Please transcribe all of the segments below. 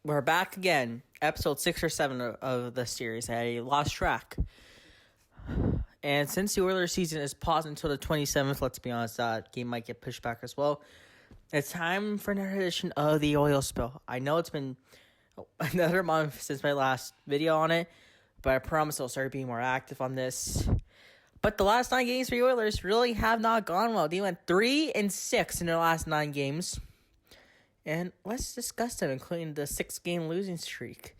We're back again. Episode 6 or 7 of the series. I lost track. And since the Oilers season is paused until the 27th, let's be honest, that game might get pushed back as well. It's time for another edition of the Oil Spill. I know it's been another month since my last video on it, but I promise I'll start being more active on this. But the last 9 games for the Oilers really have not gone well. They went 3-6 in their last 9 games. And let's discuss them, including the 6-game losing streak.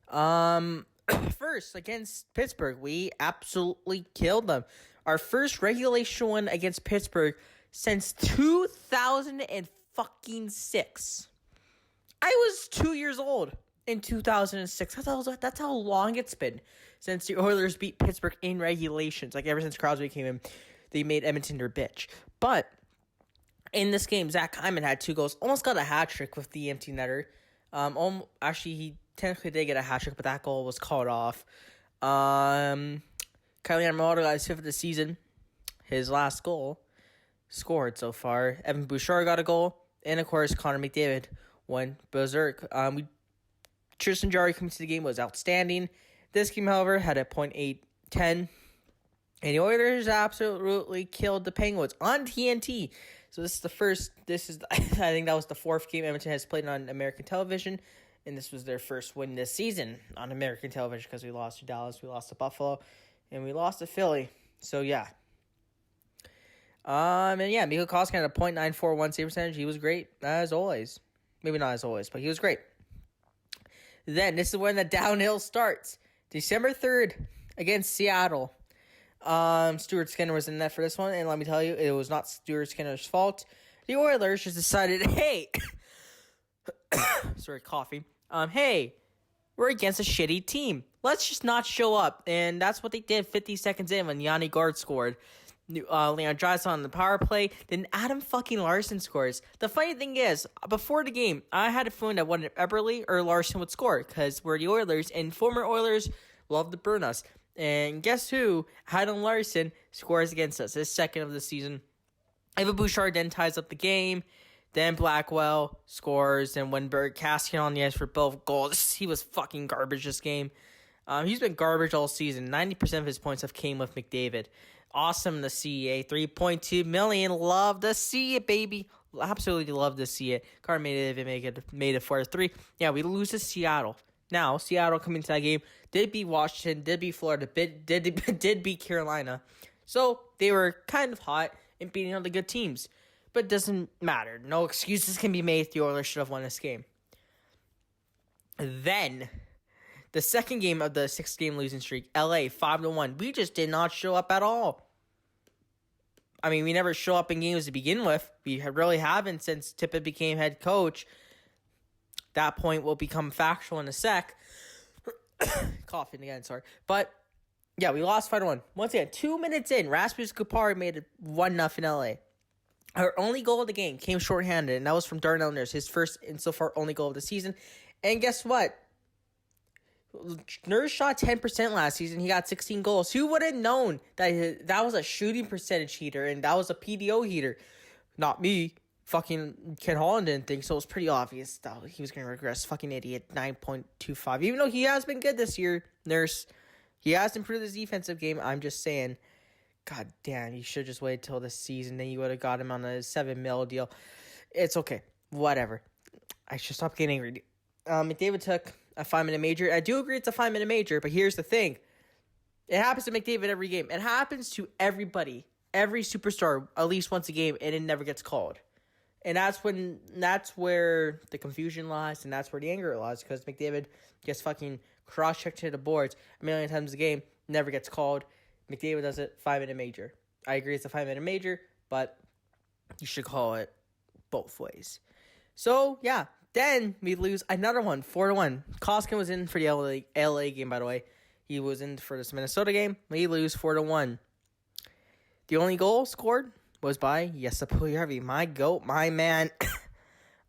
First, against Pittsburgh, we absolutely killed them. Our first regulation win against Pittsburgh since 2006. I was 2 years old in 2006. That's how long it's been since the Oilers beat Pittsburgh in regulations. Like, ever since Crosby came in, they made Edmonton their bitch. But in this game, Zach Hyman had 2 goals. Almost got a hat trick with the empty netter. Actually, he technically did get a hat trick, but that goal was called off. Kylie Armado got his 5th of the season. His last goal scored so far. Evan Bouchard got a goal. And, of course, Connor McDavid went berserk. Tristan Jarry coming to the game was outstanding. This game, however, had a .810. And the Oilers absolutely killed the Penguins on TNT. So I think that was the 4th game Edmonton has played on American television. And this was their first win this season on American television because we lost to Dallas, we lost to Buffalo, and we lost to Philly. So, yeah. Mikko Koskinen had a .941 save percentage. He was great, as always. Maybe not as always, but he was great. Then, this is when the downhill starts. December 3rd against Seattle. Stuart Skinner was in net for this one, and let me tell you, it was not Stuart Skinner's fault. The Oilers just decided, hey, sorry, coffee. Hey, we're against a shitty team. Let's just not show up, and that's what they did 50 seconds in when Yanni Gard scored. Leon Draisaitl on the power play, then Adam fucking Larson scores. The funny thing is, before the game, I had a feeling that one Eberle or Larson would score, because we're the Oilers, and former Oilers love to burn us. And guess who? Adam Larson scores against us. His 2nd of the season. Evan Bouchard then ties up the game. Then Blackwell scores. And Wenberg Kassian on the edge for both goals. He was fucking garbage this game. He's been garbage all season. 90% of his points have came with McDavid. Awesome to see, eh? $3.2 million. Love to see it, baby. Absolutely love to see it. Carter made it 4-3. Yeah, we lose to Seattle. Now, Seattle coming to that game did beat Washington, did beat Florida, did beat Carolina. So, they were kind of hot and beating all the good teams. But it doesn't matter. No excuses can be made. The Oilers should have won this game. Then, the second game of the 6-game losing streak, LA 5-1. We just did not show up at all. I mean, we never show up in games to begin with. We really haven't since Tippett became head coach. That point will become factual in a sec. Coughing again, sorry. But, yeah, we lost 5-1. Once again, 2 minutes in, Rasmus Kupari made it 1-0 LA. Our only goal of the game came shorthanded, and that was from Darnell Nurse, his first and so far only goal of the season. And guess what? Nurse shot 10% last season. He got 16 goals. Who would have known that was a shooting percentage heater and that was a PDO heater? Not me. Fucking Ken Holland didn't think, so it was pretty obvious that he was going to regress. Fucking idiot. 9.25. Even though he has been good this year, Nurse. He has improved his defensive game. I'm just saying, god damn, you should just wait till this season. Then you would have got him on a $7 million deal. It's okay. Whatever. I should stop getting angry. McDavid took a 5-minute major. I do agree it's a 5-minute major, but here's the thing. It happens to McDavid every game. It happens to everybody. Every superstar at least once a game, and it never gets called. And that's where the confusion lies, and that's where the anger lies, because McDavid gets fucking cross-checked to the boards a million times a game, never gets called. McDavid does it, 5-minute major. I agree it's a 5-minute major, but you should call it both ways. So, yeah, then we lose another one, 4-1. Koskinen was in for the LA game, by the way. He was in for this Minnesota game. We lose 4-1. The only goal scored was by Jesse Puljujärvi, my goat, my man.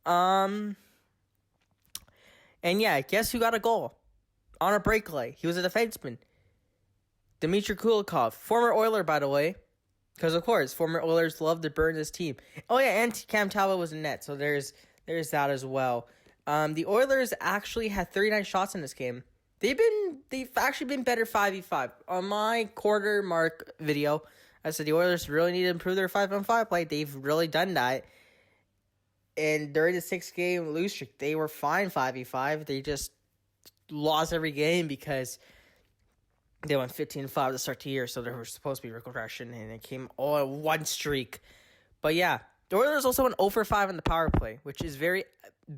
And yeah, guess who got a goal? On a breakaway. He was a defenseman. Dmitry Kulikov, former Oiler, by the way. Because, of course, former Oilers love to burn this team. Oh, yeah, and Cam Talbot was in net, so there's that as well. The Oilers actually had 39 shots in this game. They've actually been better 5v5. On my quarter mark video, I said the Oilers really need to improve their 5-on-5 play. They've really done that. And during the 6-game lose streak, they were fine 5v5. They just lost every game because they went 15-5 to start the year, so there was supposed to be regression, and it came all in one streak. But yeah, the Oilers also went 0-for-5 in the power play, which is very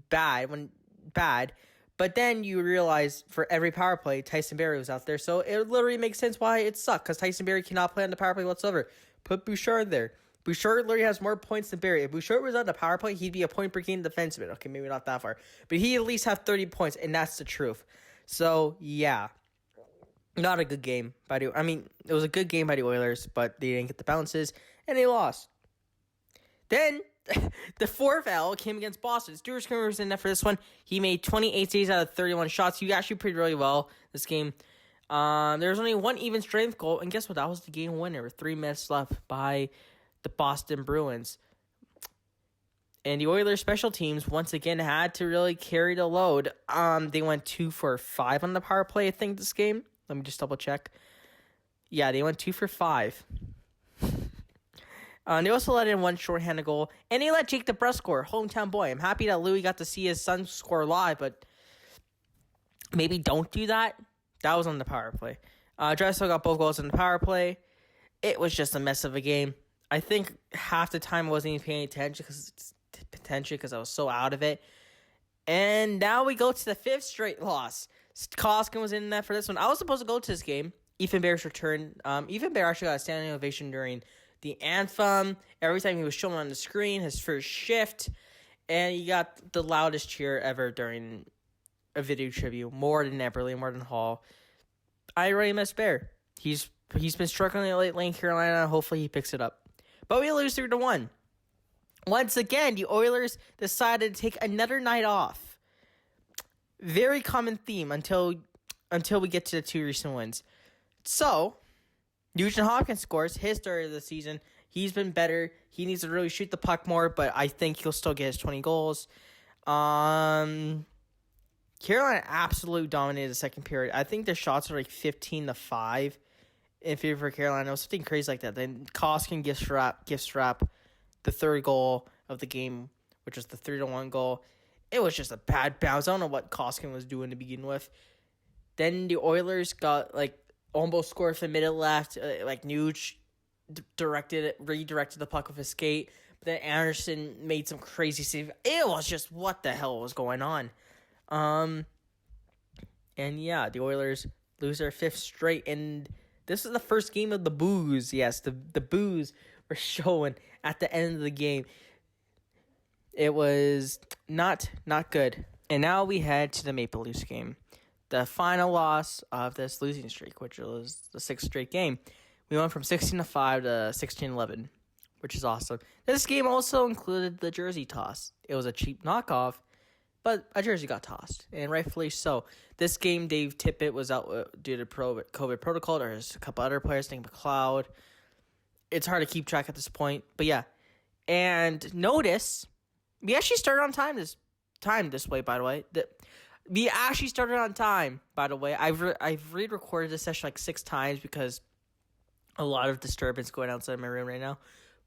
bad. But then you realize for every power play, Tyson Barrie was out there, so it literally makes sense why it sucked, because Tyson Barrie cannot play on the power play whatsoever. Put Bouchard there. Bouchard literally has more points than Barrie. If Bouchard was on the power play, he'd be a point-per-game defenseman. Okay, maybe not that far. But he at least have 30 points, and that's the truth. So, yeah. Not a good game by the... I mean, it was a good game by the Oilers, but they didn't get the bounces, and they lost. Then, the fourth L came against Boston. Stuart Skinner was in there for this one. He made 28 saves out of 31 shots. He actually played really well this game. There was only one even strength goal, and guess what? That was the game winner with 3 minutes left by the Boston Bruins. And the Oilers special teams once again had to really carry the load. They went 2-for-5 on the power play, I think, this game. Let me just double check. Yeah, they went 2-for-5. They also let in one shorthanded goal, and they let Jake DeBrusk score, hometown boy. I'm happy that Louis got to see his son score live, but maybe don't do that. That was on the power play. Dressel got both goals in the power play. It was just a mess of a game. I think half the time I wasn't even paying attention because I was so out of it. And now we go to the 5th straight loss. Koskinen was in there for this one. I was supposed to go to this game. Ethan Bear's return. Ethan Bear actually got a standing ovation during the anthem. Every time he was shown on the screen, his first shift. And he got the loudest cheer ever during a video tribute. More than Eberle, more than Hall. I really miss Bear. He's been struggling lately in Carolina. Hopefully he picks it up. But we lose 3-1. Once again, the Oilers decided to take another night off. Very common theme until we get to the 2 recent wins. So, Nugent Hopkins scores his third of the season. He's been better. He needs to really shoot the puck more, but I think he'll still get his 20 goals. Carolina absolutely dominated the second period. I think their shots were like 15-5 in favor of Carolina. It was something crazy like that. Then Koskinen gift wrap the third goal of the game, which was the 3-1 goal. It was just a bad bounce. I don't know what Koskinen was doing to begin with. Then the Oilers got almost scored with a minute left. Nuge redirected the puck with his skate. But then Anderson made some crazy save. It was just what the hell was going on. And yeah, the Oilers lose their 5th straight, and this is the first game of the boos. Yes, the boos were showing at the end of the game. It was not good. And now we head to the Maple Leafs game. The final loss of this losing streak, which was the 6th straight game. We went from 16-5 to 16-11, which is awesome. This game also included the jersey toss. It was a cheap knockoff, but a jersey got tossed, and rightfully so. This game, Dave Tippett was out due to COVID protocol. There's a couple other players, think McLeod. It's hard to keep track at this point, but yeah. And notice, we actually started on time this way, by the way. We actually started on time, by the way. I've re-recorded this session 6 times because a lot of disturbance going outside my room right now.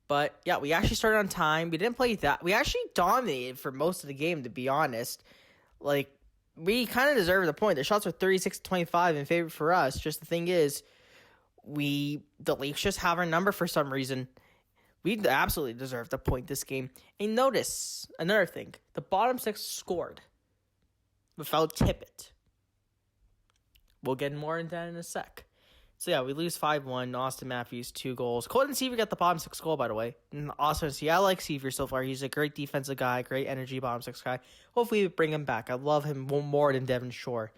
But yeah, we actually started on time. We didn't play that. We actually dominated for most of the game, to be honest. We kind of deserved the point. The shots were 36-25 in favor for us. Just the thing is, the Leafs just have our number for some reason. We absolutely deserved the point this game. And notice another thing: the bottom 6 scored without Tippett. We'll get more into that in a sec. So yeah, we lose 5-1. Austin Matthews 2 goals. Colton Seaver got the bottom 6 goal, by the way. And also, I like Seaver so far. He's a great defensive guy, great energy bottom 6 guy. Hopefully we bring him back. I love him more than Devin Shore.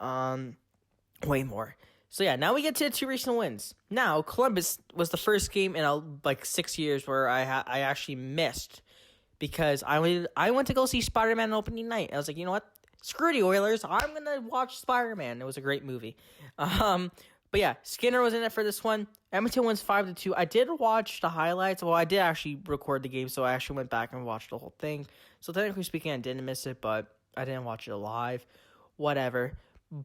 Way more. So yeah, now we get to the 2 recent wins. Now, Columbus was the first game in 6 years where I actually missed because I went to go see Spider-Man on opening night. I was like, you know what? Screw the Oilers. I'm going to watch Spider-Man. It was a great movie. But yeah, Skinner was in it for this one. Edmonton wins 5-2. I did watch the highlights. Well, I did actually record the game, so I actually went back and watched the whole thing. So technically speaking, I didn't miss it, but I didn't watch it live. Whatever.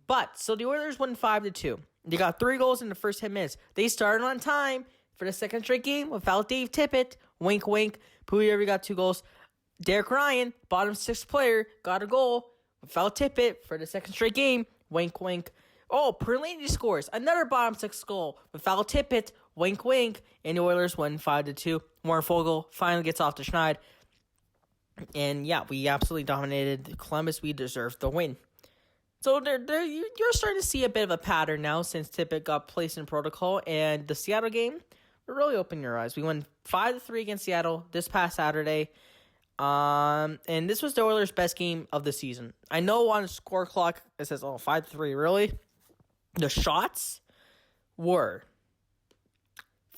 But, so the Oilers won 5-2. They got 3 goals in the first 10 minutes. They started on time for the second straight game without Dave Tippett. Wink, wink. Puljujarvi got 2 goals. Derek Ryan, bottom 6th player, got a goal without Tippett for the second straight game. Wink, wink. Oh, Perlini scores another bottom 6 goal without Tippett. Wink, wink. And the Oilers win 5-2. Warren Foegele finally gets off the schneid. And yeah, we absolutely dominated Columbus. We deserved the win. So you're starting to see a bit of a pattern now since Tippett got placed in protocol. And the Seattle game, really opened your eyes. We won 5-3 against Seattle this past Saturday. And this was the Oilers' best game of the season. I know on the score clock it says, 5-3, really? The shots were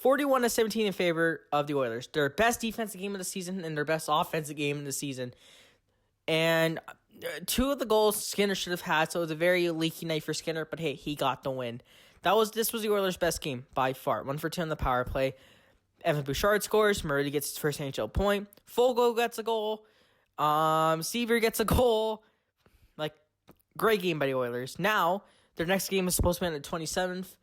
41-17 in favor of the Oilers. Their best defensive game of the season and their best offensive game of the season. And 2 of the goals Skinner should have had, so it was a very leaky night for Skinner, but hey, he got the win. This was the Oilers' best game by far. 1 for 2 on the power play. Evan Bouchard scores. Murray gets his first NHL point. Foegele gets a goal. Seaver gets a goal. Great game by the Oilers. Now, their next game is supposed to be on the 27th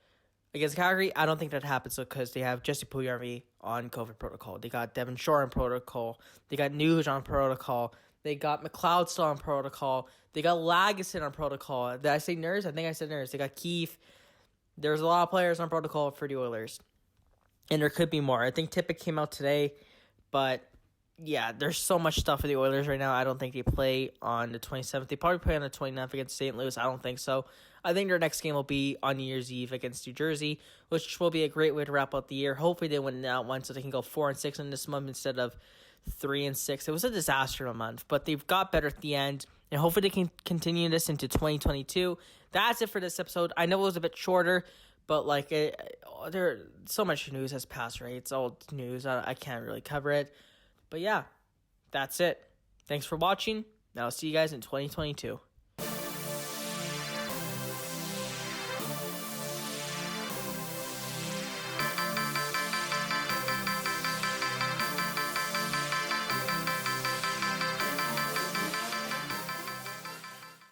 against Calgary. I don't think that happens because they have Jesse Puljujarvi on COVID protocol. They got Devin Shore on protocol. They got Nuge on protocol. They got McLeod still on protocol. They got Lagesson on protocol. Did I say Nurse? I think I said Nurse. They got Keefe. There's a lot of players on protocol for the Oilers. And there could be more. I think Tippett came out today. But, yeah, there's so much stuff for the Oilers right now. I don't think they play on the 27th. They probably play on the 29th against St. Louis. I don't think so. I think their next game will be on New Year's Eve against New Jersey, which will be a great way to wrap up the year. Hopefully they win that one so they can go 4-6 in this month instead of 3-6. It was a disaster of a month, but they've got better at the end, and hopefully they can continue this into 2022. That's it for this episode. I know it was a bit shorter, but there so much news has passed, right? It's old news. I can't really cover it. But yeah, that's it. Thanks for watching. Now I'll see you guys in 2022.